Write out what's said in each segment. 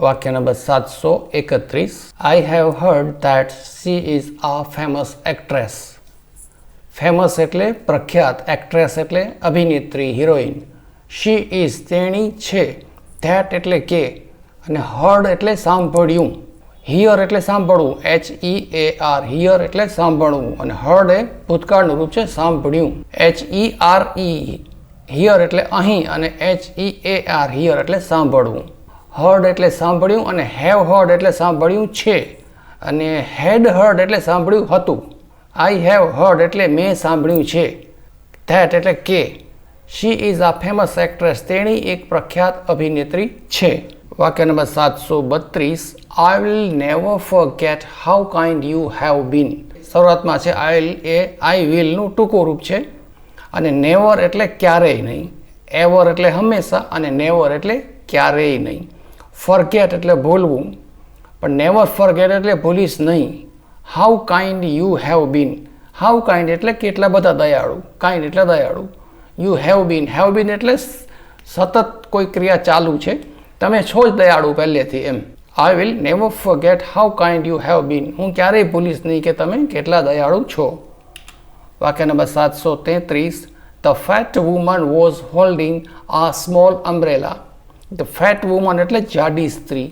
વાક્ય number 731. I have heard that she is a famous actress. Famous એટલે પ્રખ્યાત, actress એટલે અભિનેત્રી, હિરોઈન. She is તેણી છે, that એટલે કે, અને heard એટલે સાંભળ્યું. હિયર એટલે સાંભળવું, HEAR, હિયર એટલે સાંભળવું, અને heard એ ભૂતકાળનું રૂપ છે, સાંભળ્યું, HERE, હિયર એટલે અહીં, અને HEAR, હિયર એટલે સાંભળવું. heard એટલે સાંભળ્યું, અને have heard એટલે સાંભળ્યું છે, અને had heard એટલે સાંભળ્યું હતું. I have heard એટલે મેં સાંભળ્યું છે. that એટલે કે. she is a famous actress, તેણી એક પ્રખ્યાત અભિનેત્રી છે. વાક્ય number 732. I will never forget how kind you have been. શરૂઆતમાં છે I will નું ટૂંકું રૂપ છે, અને never એટલે ક્યારેય નહીં, ever એટલે હંમેશા, અને never એટલે ક્યારેય નહીં. forget એટલે ભૂલવું, પણ never forget એટલે ભૂલીશ નહીં. how kind you have been. how kind એટલે કેટલા બધા દયાળુ, kind એટલે દયાળુ. you have been એટલે સતત કોઈ ક્રિયા ચાલુ છે, તમે છો જ દયાળુ પહેલેથી, એમ. I will never forget how kind you have been. હું ક્યારેય ભૂલીશ નહીં કે તમે કેટલા દયાળુ છો. વાક્ય number 733. The fat woman was holding a small umbrella. The fat woman એટલે જાડી સ્ત્રી,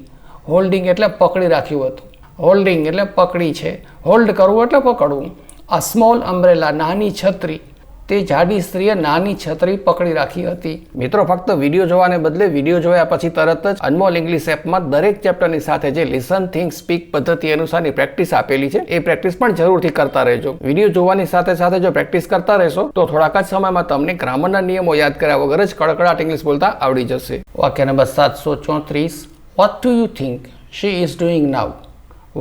હોલ્ડિંગ એટલે પકડી રાખ્યું હતું, હોલ્ડિંગ એટલે પકડી છે, હોલ્ડ કરવું એટલે પકડવું. આ સ્મોલ અમ્બ્રેલા નાની છત્રી, તે જાડી સ્ત્રીએ નાની છત્રી પકડી રાખી હતી. મિત્રો, ફક્ત વિડીયો જોવાને બદલે વિડીયો જોયા પછી તરત જ અનમોલ ઇંગ્લિશ એપમાં દરેક ચેપ્ટરની સાથે જે લિસન થિંક સ્પીક પદ્ધતિ અનુસારની પ્રેક્ટિસ આપેલી છે, એ પ્રેક્ટિસ પણ જરૂરથી કરતા રહેજો. વિડીયો જોવાની સાથે સાથે જો પ્રેક્ટિસ કરતા રહેશો તો થોડાક જ સમયમાં તમને ગ્રામરના નિયમો યાદ કર્યા વગર જ કડકડાટ ઇંગ્લિશ બોલતા આવડી જશે. વાક્ય number 734. What do you think she is doing now?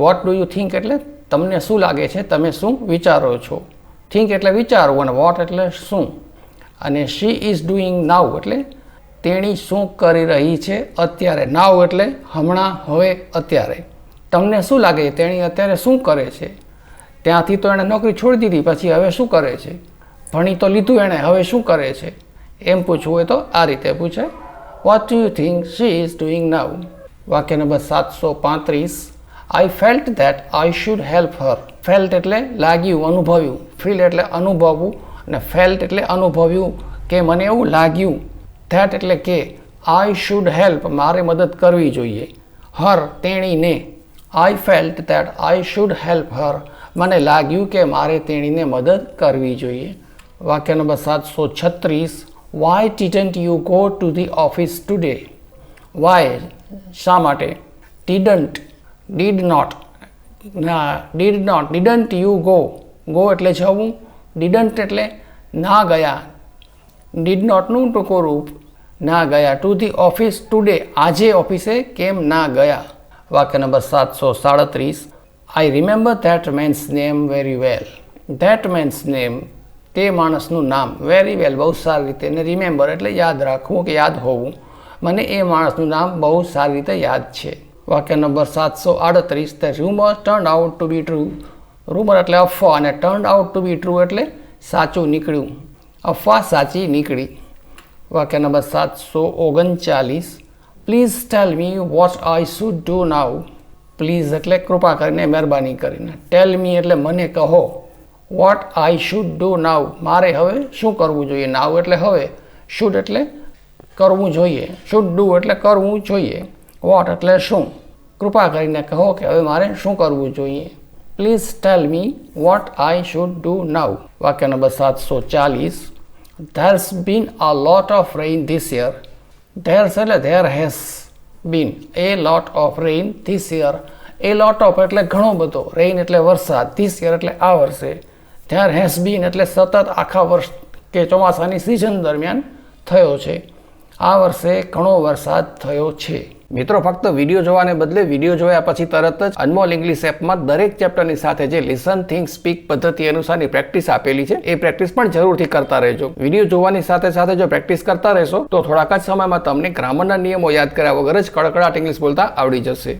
What do you think એટલે તમને શું લાગે છે, તમે શું વિચારો છો. થિંક એટલે વિચારવું, અને વોટ એટલે શું, અને she is doing now એટલે તેણી શું કરી રહી છે અત્યારે. નાવ એટલે હમણાં, હવે, અત્યારે. તમને શું લાગે તેણી અત્યારે શું કરે છે. ત્યાંથી તો એણે નોકરી છોડી દીધી, પછી હવે શું કરે છે. ભણી તો લીધું એણે, હવે શું કરે છે. એમ પૂછવું હોય તો આ રીતે પૂછે, what do you think she is doing now? વાક્ય number 735. I felt that I should help her. felt એટલે લાગ્યું, અનુભવ્યું. feel એટલે અનુભવવું, અને felt એટલે અનુભવ્યું કે મને એવું લાગ્યું. that એટલે કે. I should help મારે મદદ કરવી જોઈએ. her તેણીને. I felt that I should help her મને લાગ્યું કે મારે તેણીને મદદ કરવી જોઈએ. વાક્ય number 736. Why didn't you go to the office today? Why શા માટે. didn't, did not, didn't you go. go એટલે જવું, didn't એટલે ના ગયા, did not નું ટૂંકું રૂપ, ના ગયા. to the office today આજે ઓફિસે કેમ ના ગયા. વાક્ય number 737. I remember that man's name very well. that man's name તે માણસનું નામ, વેરી વેલ બહુ સારી રીતે, અને રિમેમ્બર એટલે યાદ રાખવું કે યાદ હોવું, મને એ માણસનું નામ બહુ સારી રીતે યાદ છે. વાક્ય number 738. The rumor turned out to be true. Rumour એટલે અફવા, અને turned out to be true એટલે સાચું નીકળ્યું, અફવા સાચી નીકળી. વાક્ય number 739. Please tell me what I should do now. Please એટલે કૃપા કરીને, મહેરબાની કરીને. ટેલ મી એટલે મને કહો. what I should do now મારે હવે શું કરવું જોઈએ. now એટલે હવે, should એટલે કરવું જોઈએ, should do એટલે કરવું જોઈએ, what એટલે શું. કૃપા કરીને કહો કે હવે મારે શું કરવું જોઈએ. Please tell me what I should do now. વાક્ય number 740. There's been a lot of rain this year. There's એટલે there has been a lot of rain this year. a lot of એટલે ઘણો બધો, rain એટલે વરસાદ, this year એટલે આ વર્ષે, there has been એટલે સતત આખા વર્ષ કે ચોમાસાની સિઝન દરમિયાન થયો છે. આ વર્ષે ઘણો વરસાદ થયો છે. મિત્રો, ફક્ત વિડીયો જોવાને બદલે વિડીયો જોયા પછી તરત જ અનમોલ ઇંગ્લિશ એપમાં દરેક ચેપ્ટરની સાથે જે લિસન થિંક સ્પીક પદ્ધતિ અનુસારની પ્રેક્ટિસ આપેલી છે, એ પ્રેક્ટિસ પણ જરૂરથી કરતા રહેજો. વિડીયો જોવાની સાથે સાથે જો પ્રેક્ટિસ કરતા રહેશો તો થોડાક જ સમયમાં તમને ગ્રામરના નિયમો યાદ કર્યા વગર જ કડકડાટ ઇંગ્લિશ બોલતા આવડી જશે.